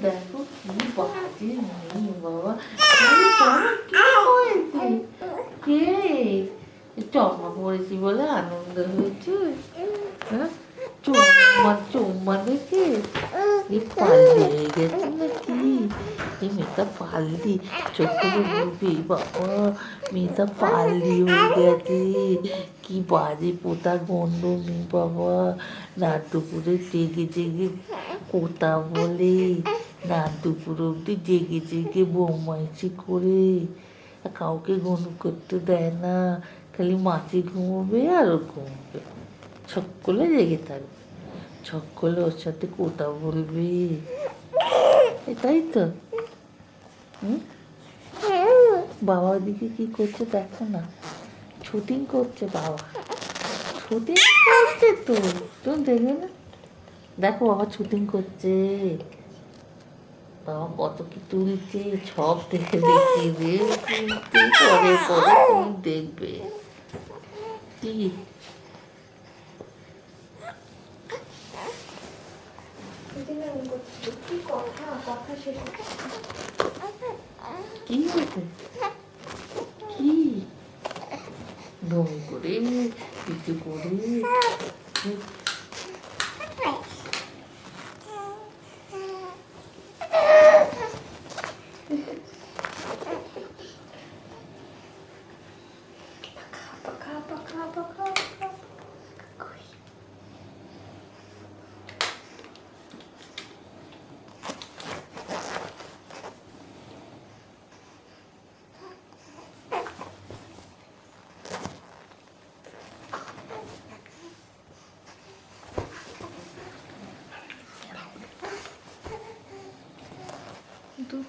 দেখো কি বাজে নেই বাবা। কি হয়েছে? কে চমা পড়েছি বলে আনন্দ হয়েছে? হ্যাঁ, চুম্মা চুম্মা দেখে পাল্লি হয়ে গেছে নাকি? এই মেয়েটা পাল্লি, চোখ করে বলবি বাবা মেয়েটা পাল্লি হয়ে গেছে। কি বাজে পোতা গন্ধ নেই বাবা। রাত দুপুরে জেগে জেগে কথা বলে, রাত দুপুর অব্দি জেগে জেগে বৌমাইশি করে, কাউকে গনু করতে দেয় না, খালি মাছি ঘুমোবে আর ও ঘুমোবে, ছক করে জেগে থাকবে, ছক করলে ওর সাথে কথা বলবে, এটাই তো। বাবা ওদিকে কি করছে দেখো না, শুটিং করছে বাবা, শুটিং করছে তো, তুমি দেখবে না? দেখো বাবা শুটিং করছে, বাবা কত কি তুলছে সব দেখে দেখিয়ে তুলতে, পরে পরে তুমি দেখবে কি। কি হয়েছে? কি দম করে কিছু করে দুধ